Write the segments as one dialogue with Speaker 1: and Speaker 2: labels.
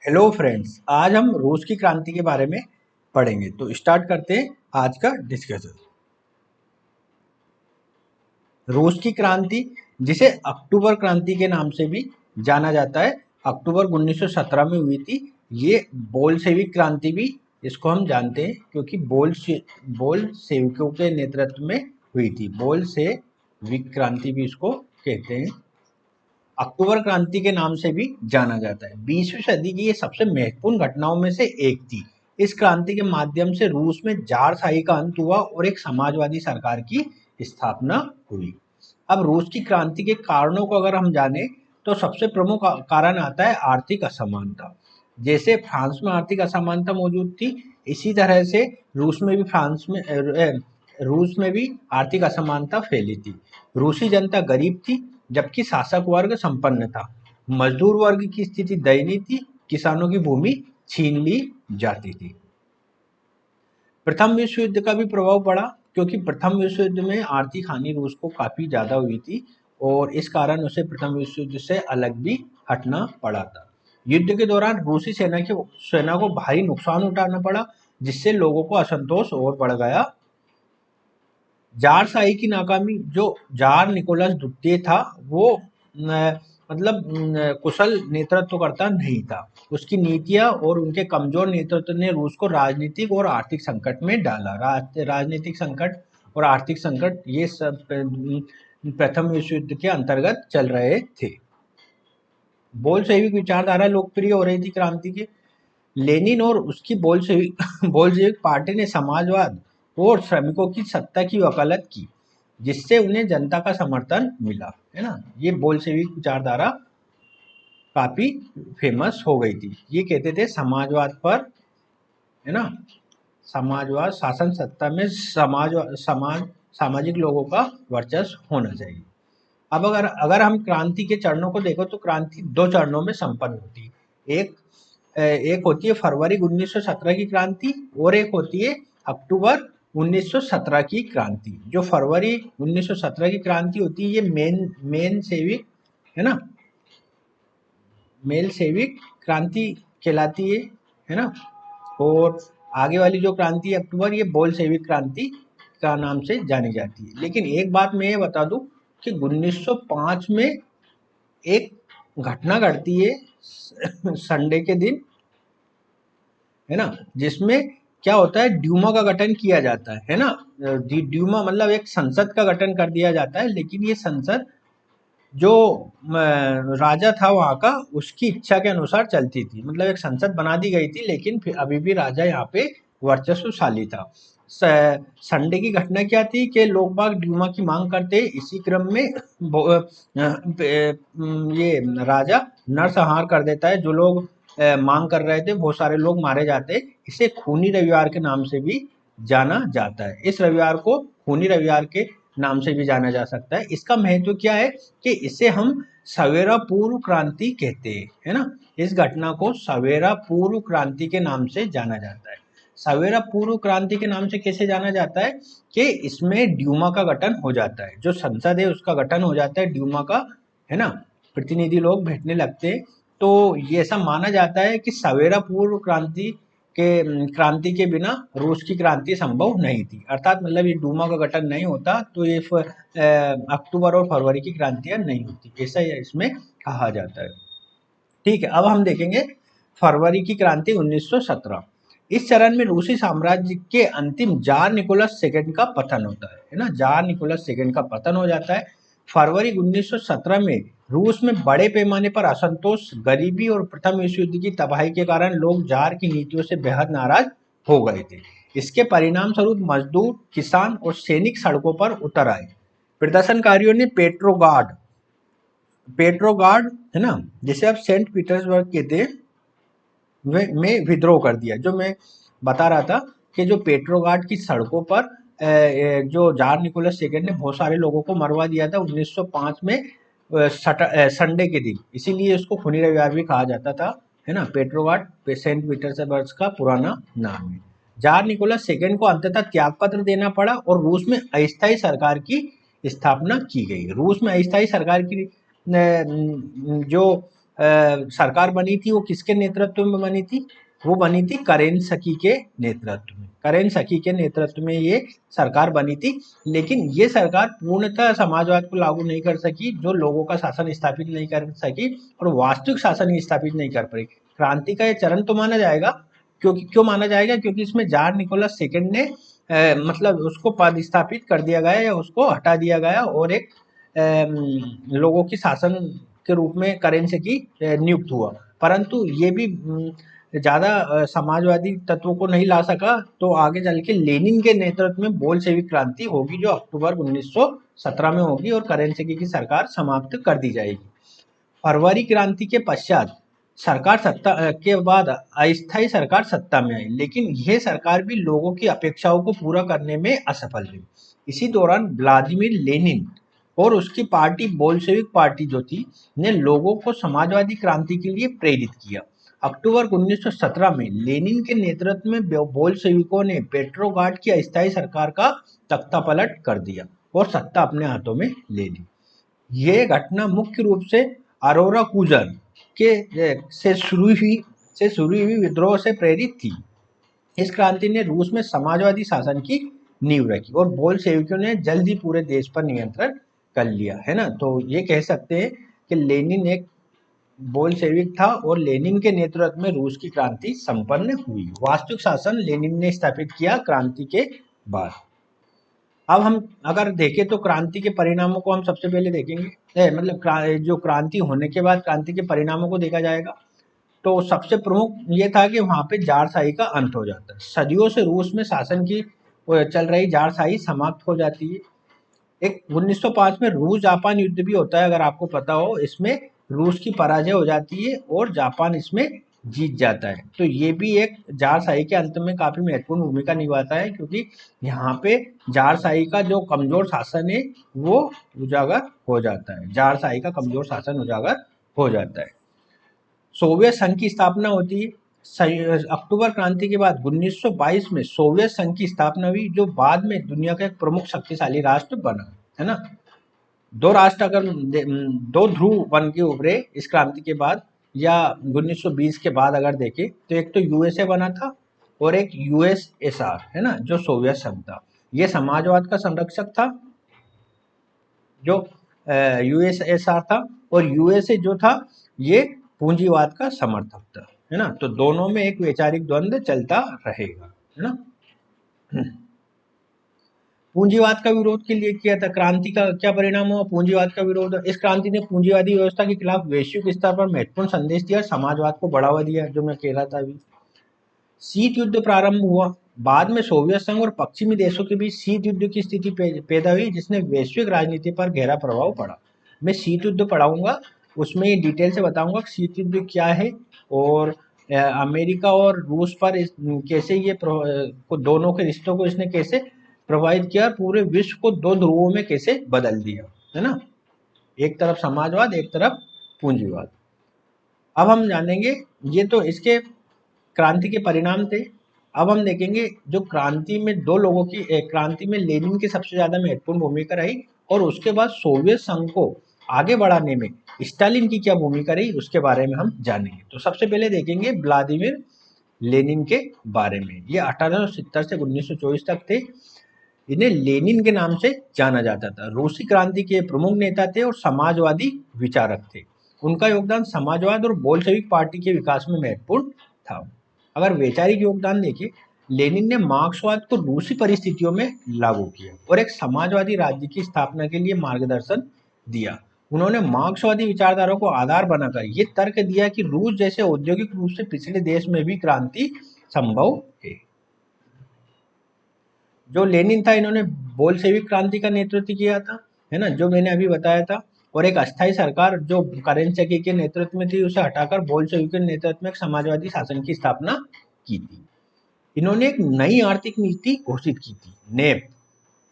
Speaker 1: Hello friends, आज हम रूस की क्रांति के बारे में पढ़ेंगे। तो स्टार्ट करते हैं आज का डिस्कशन। रूस की क्रांति, जिसे अक्टूबर क्रांति के नाम से भी जाना जाता है, अक्टूबर 1917 में हुई थी। ये बोल्शेविक क्रांति भी इसको हम जानते हैं, क्योंकि बोल्शेविकों के नेतृत्व में हुई थी। बोल्शेविक क्रांति भी इसको कहते हैं। अक्टूबर क्रांति के नाम से भी जाना जाता है। 20वीं सदी की ये सबसे महत्वपूर्ण घटनाओं में से एक थी। इस क्रांति के माध्यम से रूस में जारशाही का अंत हुआ और एक समाजवादी सरकार की स्थापना हुई। अब रूस की क्रांति के कारणों को अगर हम जाने तो सबसे प्रमुख कारण आता है आर्थिक असमानता। जैसे फ्रांस में आर्थिक असमानता मौजूद थी, इसी तरह से रूस में भी आर्थिक असमानता फैली थी। रूसी जनता गरीब थी, जबकि शासक वर्ग संपन्न था। मजदूर वर्ग की स्थिति दयनीय थी। किसानों की भूमि छीन ली जाती थी। प्रथम विश्व युद्ध का भी प्रभाव पड़ा, क्योंकि प्रथम विश्व युद्ध में आर्थिक हानि रूस को काफी ज्यादा हुई थी और इस कारण उसे प्रथम विश्व युद्ध से अलग भी हटना पड़ा था। युद्ध के दौरान रूसी सेना को भारी नुकसान उठाना पड़ा, जिससे लोगों को असंतोष और बढ़ गया। जारशाही की नाकामी, जो जार निकोलस द्वितीय था, वो कुशल नेतृत्वकर्ता नहीं था। उसकी नीतियां और उनके कमजोर नेतृत्व ने रूस को राजनीतिक और आर्थिक संकट में डाला। राजनीतिक संकट और आर्थिक संकट ये सब प्रथम विश्व युद्ध के अंतर्गत चल रहे थे। बोल्शेविक विचारधारा लोकप्रिय हो रही थी क्रांति के। लेनिन और उसकी बोल्शेविक पार्टी ने समाजवाद और श्रमिकों की सत्ता की वकालत की, जिससे उन्हें जनता का समर्थन मिला, है ना। ये बोल्शेविक विचारधारा काफी फेमस हो गई थी। ये कहते थे समाजवाद पर, है ना, समाजवाद शासन सत्ता में सामाजिक लोगों का वर्चस्व होना चाहिए। अब अगर हम क्रांति के चरणों को देखो तो क्रांति दो चरणों में संपन्न होती है। एक होती है फरवरी 1917 की क्रांति और एक होती है अक्टूबर 1917 की क्रांति। जो फरवरी 1917 की क्रांति होती है, ये मेन सेविक, है ना, मेल सेविक क्रांति कहलाती है ना। और आगे वाली जो क्रांति है अक्टूबर, ये बोल सेविक क्रांति का नाम से जानी जाती है। लेकिन एक बात मैं ये बता दूं कि 1905 में एक घटना घटती है संडे के दिन, है ना, जिसमें क्या होता है, ड्यूमा का गठन किया जाता है ना। ड्यूमा मतलब एक संसद का गठन कर दिया जाता है, लेकिन ये संसद जो राजा था वहां का, उसकी इच्छा के अनुसार चलती थी। मतलब एक संसद बना दी गई थी, लेकिन फिर अभी भी राजा यहाँ पे वर्चस्वशाली था। संडे की घटना क्या थी कि लोग बाग ड्यूमा की मांग करते, इसी क्रम में ये राजा नरसंहार कर देता है। जो लोग मांग कर रहे थे, बहुत सारे लोग मारे जाते। इसे खूनी रविवार के नाम से भी जाना जाता है। इस रविवार को खूनी रविवार के नाम से भी जाना जा सकता है। इसका महत्व क्या है कि इसे हम सवेरा पूर्व क्रांति कहते हैं, है ना। इस घटना को सवेरा पूर्व क्रांति के नाम से जाना जाता है। सवेरा पूर्व क्रांति के नाम से कैसे जाना जाता है कि इसमें ड्यूमा का गठन हो जाता है। जो संसद है उसका गठन हो जाता है ड्यूमा का, है ना। प्रतिनिधि लोग बैठने लगते हैं। तो ये ऐसा माना जाता है कि सवेरा पूर्व क्रांति के बिना रूस की क्रांति संभव नहीं थी। अर्थात मतलब ये डूमा का गठन नहीं होता तो ये अक्टूबर और फरवरी की क्रांतियां नहीं होती, ऐसा इसमें कहा जाता है। ठीक है, अब हम देखेंगे फरवरी की क्रांति 1917। इस चरण में रूसी साम्राज्य के अंतिम जार निकोलस सेकंड का पतन होता है ना। जार निकोलस सेकंड का पतन हो जाता है। फरवरी 1917 में रूस में बड़े पैमाने पर असंतोष, गरीबी और प्रथम विश्व युद्ध की तबाही के कारण लोग जार की नीतियों से बेहद नाराज हो गए थे। इसके परिणाम स्वरूप मजदूर, किसान और सैनिक सड़कों पर उतर आए। प्रदर्शनकारियों ने पेट्रोगार्ड, है ना, जिसे आप सेंट पीटर्सबर्ग कहते हैं, में विद्रोह कर दिया। जो मैं बता रहा था कि जो पेट्रोगार्ड की सड़कों पर जो जार निकोलस सेकंड ने बहुत सारे लोगों को मरवा दिया था 1905 में संडे के दिन, इसीलिए इसको खूनी रविवार भी कहा जाता था, है ना। पेट्रोगार्ड सेंट पीटर्सबर्ग का पुराना नाम है। जार निकोलस सेकंड को अंततः त्यागपत्र देना पड़ा और रूस में अस्थायी सरकार की स्थापना की गई। रूस में अस्थायी सरकार की जो सरकार बनी थी वो किसके नेतृत्व में बनी थी? वो बनी थी केरेनसकी के नेतृत्व में। केरेनसकी के नेतृत्व में ये सरकार बनी थी, लेकिन ये सरकार पूर्णतः समाजवाद को लागू नहीं कर सकी, जो लोगों का शासन स्थापित नहीं कर सकी और वास्तविक शासन ही स्थापित नहीं कर पाई। क्रांति का ये चरण तो माना जाएगा, क्यों माना जाएगा? क्योंकि इसमें जार निकोलस सेकंड ने मतलब उसको पदस्थापित कर दिया गया या उसको हटा दिया गया और एक लोगों की शासन के रूप में केरेनसकी नियुक्त हुआ। परंतु ये भी ज़्यादा समाजवादी तत्वों को नहीं ला सका, तो आगे चल के लेनिन के नेतृत्व में बोल्शेविक क्रांति होगी, जो अक्टूबर 1917 में होगी और केरेनसकी की सरकार समाप्त कर दी जाएगी। फरवरी क्रांति के पश्चात सरकार सत्ता के बाद अस्थायी सरकार सत्ता में आई, लेकिन यह सरकार भी लोगों की अपेक्षाओं को पूरा करने में असफल रही। इसी दौरान व्लादिमीर लेनिन और उसकी पार्टी बोल्शेविक पार्टी जो थी ने लोगों को समाजवादी क्रांति के लिए प्रेरित किया। अक्टूबर 1917 में लेनिन के नेतृत्व में बोल्शेविकों ने पेट्रोग्राड की अस्थायी सरकार का तख्तापलट कर दिया और सत्ता अपने हाथों में ले ली। ये घटना मुख्य रूप से अरोरा कूजन के से शुरू हुई विद्रोह से प्रेरित थी। इस क्रांति ने रूस में समाजवादी शासन की नींव रखी और बोल्शेविकों ने जल्द ही पूरे देश पर नियंत्रण कर लिया, है ना। तो ये कह सकते हैं कि लेनिन एक बोल्शेविक था और लेनिन के नेतृत्व में रूस की क्रांति संपन्न हुई। वास्तविक शासन लेनिन ने स्थापित किया क्रांति के बाद। अब हम अगर देखें तो क्रांति के परिणामों को हम सबसे पहले देखेंगे, मतलब जो क्रांति होने के बाद क्रांति के परिणामों को देखा जाएगा। तो सबसे प्रमुख ये था कि वहाँ पे जारशाही का अंत हो जाता है। सदियों से रूस में शासन की चल रही जारशाही समाप्त हो जाती है। एक 1905 में रूस जापान युद्ध भी होता है, अगर आपको पता हो। इसमें रूस की पराजय हो जाती है और जापान इसमें जीत जाता है। तो ये भी एक जारशाही के अंत में काफी महत्वपूर्ण भूमिका निभाता है, क्योंकि यहाँ पे जारशाही का जो कमजोर शासन है वो उजागर हो जाता है। जारशाही का कमजोर शासन उजागर हो जाता है। सोवियत संघ की स्थापना होती है। अक्टूबर क्रांति के बाद 1922 में सोवियत संघ की स्थापना हुई, जो बाद में दुनिया का एक प्रमुख शक्तिशाली राष्ट्र बना, है ना। दो राष्ट्र अगर दो ध्रुव बन के उभरे इस क्रांति के बाद या 1920 के बाद अगर देखें तो एक तो यूएसए बना था और एक यूएसएसआर, है ना, जो सोवियत संघ था। ये समाजवाद का संरक्षक था जो यूएसएसआर था, और यूएसए जो था ये पूंजीवाद का समर्थक था, है ना। तो दोनों में एक वैचारिक द्वंद्व चलता रहेगा, है ना। पूंजीवाद का विरोध के लिए किया था। क्रांति का क्या परिणाम हुआ? पूंजीवाद का विरोध। इस क्रांति ने पूंजीवादी व्यवस्था के खिलाफ वैश्विक स्तर पर महत्वपूर्ण संदेश दिया, समाजवाद को बढ़ावा दिया, जो मैं कह रहा था अभी। शीत युद्ध प्रारंभ हुआ। बाद में सोवियत संघ और पश्चिमी देशों के बीच शीत युद्ध की स्थिति पैदा हुई, जिसने वैश्विक राजनीति पर गहरा प्रभाव पड़ा। मैं शीत युद्ध पढ़ाऊंगा, उसमें डिटेल से बताऊंगा शीत युद्ध क्या है और अमेरिका और रूस पर कैसे ये दोनों के रिश्तों को इसने कैसे प्रभावित किया, पूरे विश्व को दो ध्रुवों में कैसे बदल दिया, है ना। एक तरफ समाजवाद, एक तरफ पूंजीवाद। अब हम जानेंगे, ये तो इसके क्रांति के परिणाम थे। अब हम देखेंगे जो क्रांति में दो लोगों की क्रांति में लेनिन की सबसे ज्यादा महत्वपूर्ण भूमिका रही, और उसके बाद सोवियत संघ को आगे बढ़ाने में स्टालिन की क्या भूमिका रही, उसके बारे में हम जानेंगे। तो सबसे पहले देखेंगे व्लादिमीर लेनिन के बारे में। ये 1870 से 1924 तक थे। इन्हें लेनिन के नाम से जाना जाता था। रूसी क्रांति के प्रमुख नेता थे और समाजवादी विचारक थे। उनका योगदान समाजवाद और बोल्शेविक पार्टी के विकास में महत्वपूर्ण था। अगर वैचारिक योगदान देखें, लेनिन ने मार्क्सवाद को रूसी परिस्थितियों में लागू किया और एक समाजवादी राज्य की स्थापना के लिए मार्गदर्शन दिया। उन्होंने मार्क्सवादी विचारधारा को आधार बनाकर ये तर्क दिया कि रूस जैसे औद्योगिक रूप से पिछड़े देश में भी क्रांति संभव है। जो लेनिन था, इन्होंने बोल्शेविक क्रांति का नेतृत्व किया था, है ना, जो मैंने अभी बताया था। और एक अस्थायी सरकार जो केरेनसकी के नेतृत्व में थी, उसे हटाकर बोल्शेविक के नेतृत्व में एक समाजवादी शासन की स्थापना की थी। इन्होंने एक नई आर्थिक नीति घोषित की थी, नेप।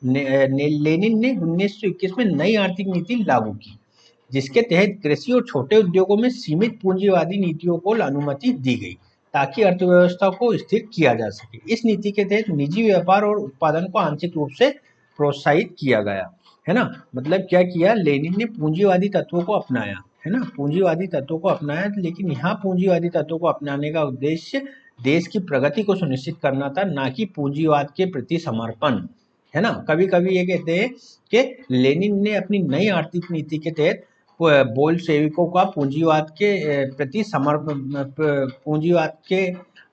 Speaker 1: लेनिन ने 1921 में नई आर्थिक नीति लागू की, जिसके तहत कृषि और छोटे उद्योगों में सीमित पूंजीवादी नीतियों को अनुमति दी गई, ताकि अर्थव्यवस्था को स्थिर किया जा सके। इस नीति के तहत निजी व्यापार और उत्पादन को आंशिक रूप से प्रोत्साहित किया गया, है ना। मतलब क्या किया, लेनिन ने पूंजीवादी तत्वों को अपनाया, है ना, पूंजीवादी तत्वों को अपनाया, लेकिन यहाँ पूंजीवादी तत्वों को अपनाने का उद्देश्य देश की प्रगति को सुनिश्चित करना था, ना कि पूंजीवाद के प्रति समर्पण, है ना। कभी कभी ये कहते हैं कि लेनिन ने अपनी नई आर्थिक नीति के तहत बोल्शेविकों का पूंजीवाद के प्रति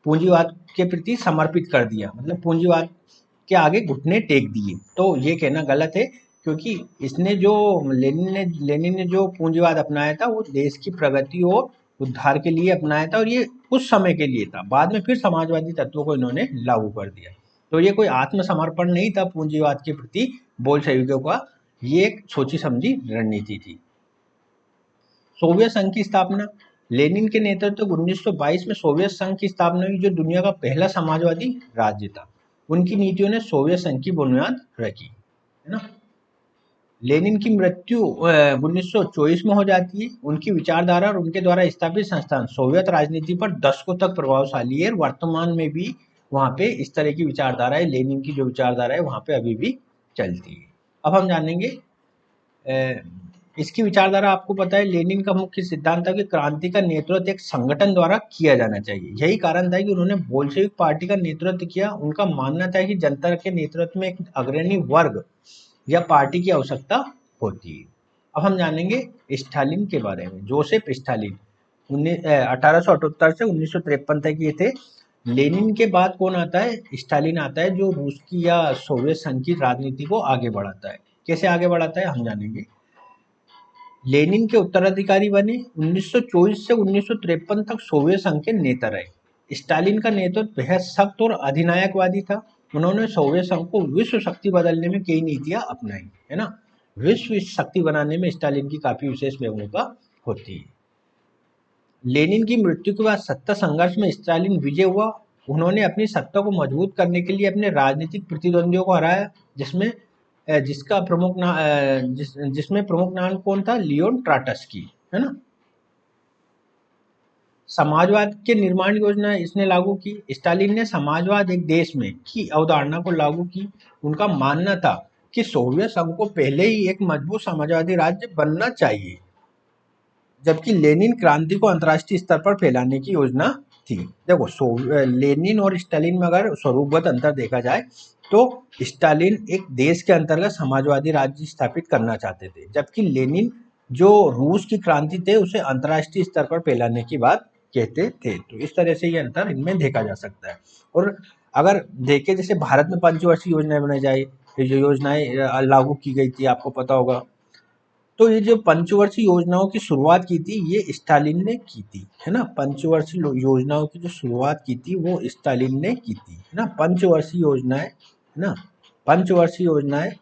Speaker 1: पूंजीवाद के प्रति समर्पित कर दिया, मतलब पूंजीवाद के आगे घुटने टेक दिए। तो ये कहना गलत है, क्योंकि इसने जो लेनिन ने जो पूंजीवाद अपनाया था वो देश की प्रगति और उद्धार के लिए अपनाया था, और ये कुछ समय के लिए था। बाद में फिर समाजवादी तत्वों को इन्होंने लागू कर दिया। तो ये कोई आत्मसमर्पण नहीं था पूंजीवाद के प्रति बोल्शेविकों का, ये एक सोची समझी रणनीति थी। सोवियत संघ की स्थापना। लेनिन के नेतृत्व 1922 में सोवियत संघ की स्थापना हुई, जो दुनिया का पहला समाजवादी राज्य था। उनकी नीतियों ने सोवियत संघ की बुनियाद रखी, है ना। लेनिन की मृत्यु 1924 में हो जाती है। उनकी विचारधारा और उनके द्वारा स्थापित संस्थान सोवियत राजनीति पर दशकों तक प्रभावशाली है। वर्तमान में भी वहाँ पे इस तरह की विचारधारा है, लेनिन की जो विचारधारा है वहाँ पे अभी भी चलती है। अब हम जानेंगे इसकी विचारधारा। आपको पता है लेनिन का मुख्य सिद्धांत था कि क्रांति का नेतृत्व एक संगठन द्वारा किया जाना चाहिए। यही कारण था कि उन्होंने बोल्शेविक पार्टी का नेतृत्व किया। उनका मानना था कि जनता के नेतृत्व में एक अग्रणी वर्ग या पार्टी की आवश्यकता होती है। अब हम जानेंगे स्टालिन के बारे में। जोसेफ स्टालिन 1878 से 1953 तक ये थे। लेनिन के बाद कौन आता है? स्टालिन आता है, जो रूस की या सोवियत संघ की राजनीति को आगे बढ़ाता है। कैसे आगे बढ़ाता है हम जानेंगे। लेनिन के उत्तराधिकारी बने। 1924 से 1953 तक सोवियत संघ के नेता रहे। स्टालिन का नेतृत्व बेहद सख्त और अधिनायकवादी था। उन्होंने सोवियत संघ को विश्व शक्ति बदलने में कई नीतियां अपनाई, है ना। विश्व शक्ति बनाने में स्टालिन की काफी विशेष भूमिका होती है। लेनिन की मृत्यु के बाद सत्ता संघर्ष में स्टालिन विजय हुआ। उन्होंने अपनी सत्ता को मजबूत करने के लिए अपने राजनीतिक प्रतिद्वंदियों को हराया, जिसमें प्रमुख नाम कौन था? लियोन ट्राटस्की, है ना। समाजवाद के निर्माण योजना इसने लागू की। स्टालिन ने समाजवाद एक देश में की अवधारणा को लागू की। उनका मानना था कि सोवियत संघ को पहले ही एक मजबूत समाजवादी राज्य बनना चाहिए, जबकि लेनिन क्रांति को अंतर्राष्ट्रीय स्तर पर फैलाने की योजना थी। देखो, लेनिन और स्टालिन में अगर स्वरूपगत अंतर देखा जाए तो स्टालिन एक देश के अंतर्गत समाजवादी राज्य स्थापित करना चाहते थे, जबकि लेनिन जो रूस की क्रांति थे उसे अंतर्राष्ट्रीय स्तर पर फैलाने की बात कहते थे। तो इस तरह से ये अंतर इनमें देखा जा सकता है। और अगर देखें जैसे भारत में पंचवर्षीय योजनाएं बनाई जाए, जो योजनाएं लागू की गई थी आपको पता होगा। तो ये जो पंचवर्षीय योजनाओं की शुरुआत की थी ये स्टालिन ने की थी, है ना। पंचवर्षीय योजनाओं की जो शुरुआत की थी वो स्टालिन ने की थी, है ना। पंचवर्षीय योजनाएं, है ना, पंचवर्षीय योजनाएं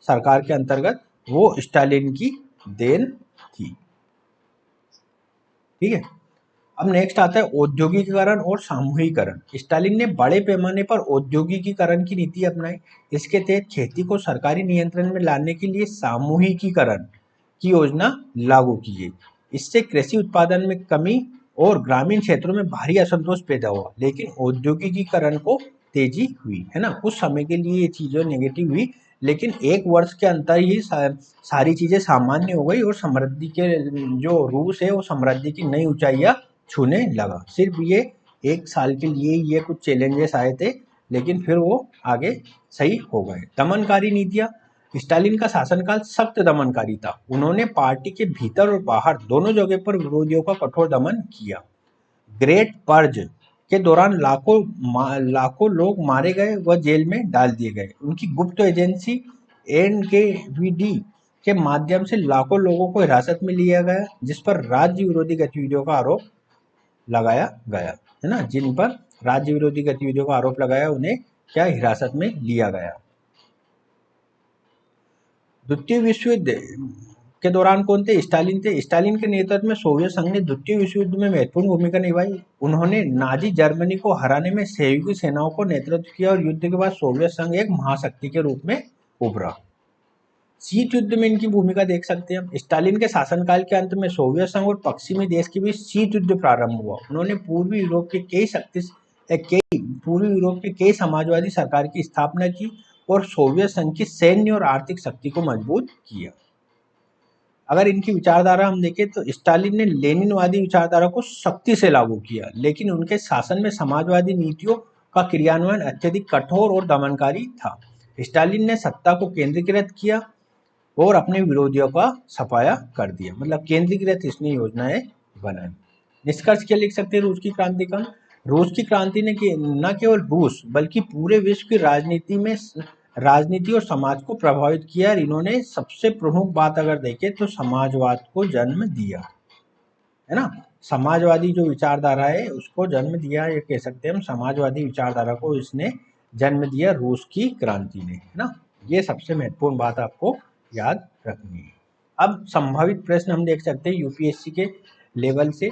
Speaker 1: सरकार के अंतर्गत वो स्टालिन की देन थी। ठीक है। अब नेक्स्ट आता है औद्योगिकीकरण और सामूहिकरण। स्टालिन ने बड़े पैमाने पर औद्योगिकीकरण की नीति अपनाई। इसके तहत खेती को सरकारी नियंत्रण में लाने के लिए सामूहिकीकरण की योजना लागू की गई। इससे कृषि उत्पादन में कमी और ग्रामीण क्षेत्रों में भारी असंतोष पैदा हुआ, लेकिन औद्योगिकीकरण को तेजी हुई, है ना। कुछ समय के लिए ये चीजें नेगेटिव हुई, लेकिन एक वर्ष के अंतर ही सारी चीजें सामान्य हो गई और समृद्धि के जो रूस है वो समृद्धि की नई ऊंचाइयां छूने लगा। सिर्फ ये एक साल के लिए ये कुछ चैलेंजेस आए थे, लेकिन फिर वो आगे सही हो गए। दमनकारी नीतियां। स्टालिन का शासनकाल सख्त दमनकारी था। उन्होंने पार्टी के भीतर और बाहर दोनों जगह पर विरोधियों का कठोर दमन किया। ग्रेट पर्ज के दौरान लाखों लोग मारे गए व जेल में डाल दिए गए। उनकी गुप्त एजेंसी NKVD के माध्यम से लाखों लोगों को हिरासत में लिया गया, जिस पर राज्य विरोधी गतिविधियों का आरोप लगाया गया, है ना। जिन पर राज्य विरोधी गतिविधियों का आरोप लगाया उन्हें क्या हिरासत में लिया गया। द्वितीय विश्व युद्ध के दौरान कौन थे? स्टालिन थे। स्टालिन के नेतृत्व में सोवियत संघ ने द्वितीय विश्व युद्ध में महत्वपूर्ण भूमिका निभाई। उन्होंने नाजी जर्मनी को हराने में सहयोगी सेनाओं को नेतृत्व किया और युद्ध के बाद सोवियत संघ एक महाशक्ति के रूप में उभरा। शीत युद्ध में इनकी भूमिका देख सकते हैं हम। स्टालिन के शासनकाल के अंत में सोवियत संघ और पश्चिमी देश के बीच शीत युद्ध प्रारंभ हुआ। उन्होंने पूर्वी यूरोप के कई समाजवादी सरकार की स्थापना की और सोवियत संघ की सैन्य और आर्थिक शक्ति को मजबूत किया। अगर इनकी विचारधारा हम देखें तो स्टालिन ने लेनिनवादी विचारधारा को सख्ती से लागू किया, लेकिन उनके शासन में समाजवादी नीतियों का क्रियान्वयन अत्यधिक कठोर और दमनकारी था। स्टालिन ने सत्ता को केंद्रीकृत किया और अपने विरोधियों का सफाया कर दिया, मतलब केंद्रीकृत इसने योजनाएं बनाई। निष्कर्ष क्या लिख सकते हैं रूस की क्रांति का? रूस की क्रांति ने न केवल रूस बल्कि पूरे विश्व की राजनीति और समाज को प्रभावित किया। और इन्होंने सबसे प्रमुख बात अगर देखें तो समाजवाद को जन्म दिया, है ना। समाजवादी जो विचारधारा है उसको जन्म दिया, ये कह सकते हैं हम, समाजवादी विचारधारा को इसने जन्म दिया रूस की क्रांति ने, है ना। ये सबसे महत्वपूर्ण बात आपको याद रखनी है। अब संभावित प्रश्न हम देख सकते हैं यूपीएससी के लेवल से।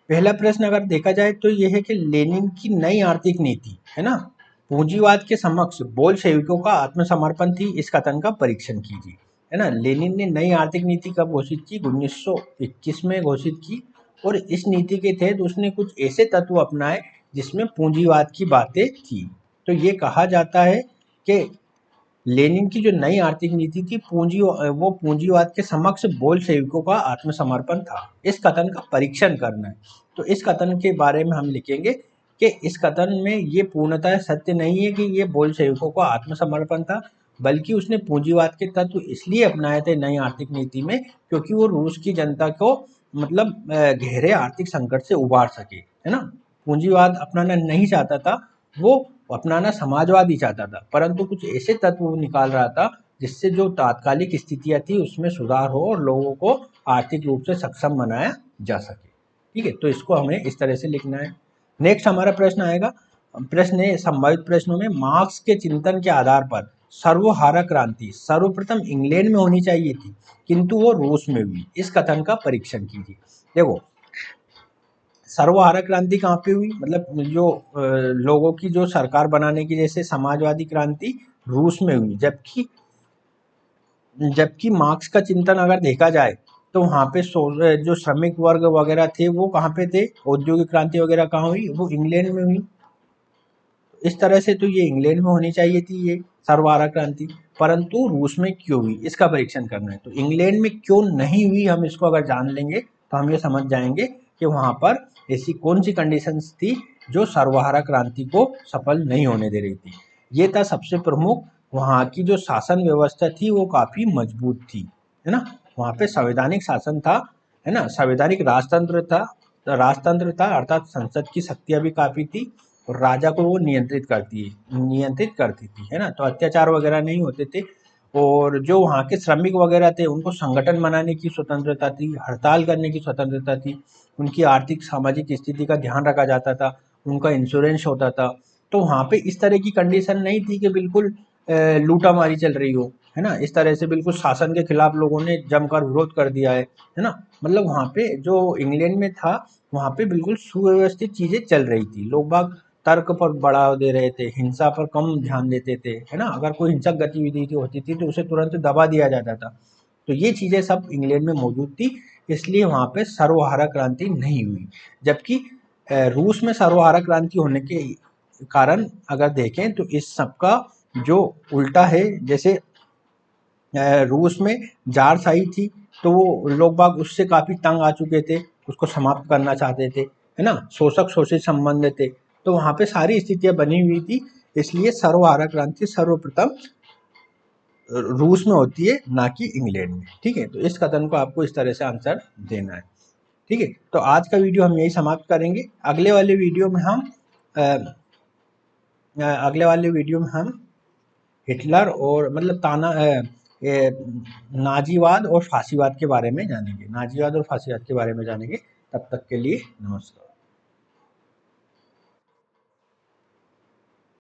Speaker 1: पहला प्रश्न अगर देखा जाए तो यह है कि लेनिन की नई आर्थिक नीति, है ना, पूंजीवाद के समक्ष बोल्शेविकों का आत्मसमर्पण थी, इस कथन का परीक्षण कीजिए, है ना। लेनिन ने नई आर्थिक नीति कब घोषित की? 1921 में घोषित की, और इस नीति के तहत उसने कुछ ऐसे तत्व अपनाए जिसमें पूंजीवाद की बातें थी। तो ये कहा जाता है कि लेनिन की जो नई आर्थिक नीति थी वो पूंजीवाद के समक्ष बोल्शेविकों का आत्मसमर्पण था। इस कथन का परीक्षण करना है, तो इस कथन के बारे में हम लिखेंगे कि इस कथन में ये पूर्णतः सत्य नहीं है कि ये बोल्शेविकों का आत्मसमर्पण था, बल्कि उसने पूंजीवाद के तत्व इसलिए अपनाए थे नई आर्थिक नीति में क्योंकि वो रूस की जनता को मतलब गहरे आर्थिक संकट से उबार सके, है ना। पूंजीवाद अपनाना नहीं चाहता था, वो अपनाना समाजवाद ही चाहता था, परंतु कुछ ऐसे तत्व वो निकाल रहा था जिससे जो तात्कालिक स्थितियां थी उसमें सुधार हो और लोगों को आर्थिक रूप से सक्षम बनाया जा सके। ठीक है, तो इसको हमें इस तरह से लिखना है। नेक्स्ट हमारा प्रश्न आएगा, प्रश्न है संभावित प्रश्नों में, मार्क्स के चिंतन के आधार पर सर्वहारा क्रांति सर्वप्रथम इंग्लैंड में होनी चाहिए थी किंतु वो रूस में हुई, इस कथन का परीक्षण कीजिए। देखो, सर्वहारा क्रांति कहाँ पे हुई? मतलब जो लोगों की जो सरकार बनाने की, जैसे समाजवादी क्रांति रूस में हुई, जबकि मार्क्स का चिंतन अगर देखा जाए तो वहाँ पे जो श्रमिक वर्ग वगैरह थे वो कहाँ पे थे? औद्योगिक क्रांति वगैरह कहाँ हुई? वो इंग्लैंड में हुई। इस तरह से तो ये इंग्लैंड में होनी चाहिए थी ये सर्वहारा क्रांति, परंतु रूस में क्यों हुई इसका परीक्षण करना है। तो इंग्लैंड में क्यों नहीं हुई, हम इसको अगर जान लेंगे तो हम ये समझ जाएंगे कि वहाँ पर ऐसी कौन सी कंडीशंस थी जो सर्वहारा क्रांति को सफल नहीं होने दे रही थी। ये था सबसे प्रमुख, वहाँ की जो शासन व्यवस्था थी वो काफी मजबूत थी, है ना। वहाँ पे संवैधानिक शासन था, है ना, संवैधानिक राजतंत्र था, अर्थात संसद की शक्तियां भी काफी थी और राजा को वो नियंत्रित करती थी, है ना। तो अत्याचार वगैरह नहीं होते थे, और जो वहाँ के श्रमिक वगैरह थे उनको संगठन बनाने की स्वतंत्रता थी, हड़ताल करने की स्वतंत्रता थी, उनकी आर्थिक सामाजिक स्थिति का ध्यान रखा जाता था, उनका इंश्योरेंस होता था। तो वहाँ पे इस तरह की कंडीशन नहीं थी कि बिल्कुल लूटामारी चल रही हो, है ना। इस तरह से बिल्कुल शासन के खिलाफ लोगों ने जमकर विरोध कर दिया है ना। मतलब वहाँ पे जो इंग्लैंड में था वहाँ पे बिल्कुल सुव्यवस्थित चीजें चल रही थी, लोग बाग तर्क पर बढ़ावा दे रहे थे, हिंसा पर कम ध्यान देते थे, है ना। अगर कोई हिंसक गतिविधि होती थी तो उसे तुरंत दबा दिया जाता था। तो ये चीजें सब इंग्लैंड में मौजूद थी, इसलिए वहाँ पे सर्वहारा क्रांति नहीं हुई। जबकि रूस में सर्वहारा क्रांति होने के कारण अगर देखें तो इस सब का जो उल्टा है, जैसे रूस में जारशाही थी तो वो लोग बाग उससे काफी तंग आ चुके थे, उसको समाप्त करना चाहते थे, है ना। शोषक शोषित संबंध थे, तो वहां पे सारी स्थितियां बनी हुई थी, इसलिए सर्वहारा क्रांति सर्वप्रथम रूस में होती है, ना कि इंग्लैंड में। ठीक है, तो इस कथन को आपको इस तरह से आंसर देना है। ठीक है, तो आज का वीडियो हम यही समाप्त करेंगे। अगले वाले वीडियो में हम हिटलर और मतलब नाजीवाद और फांसीवाद के बारे में जानेंगे। तब तक के लिए नमस्कार।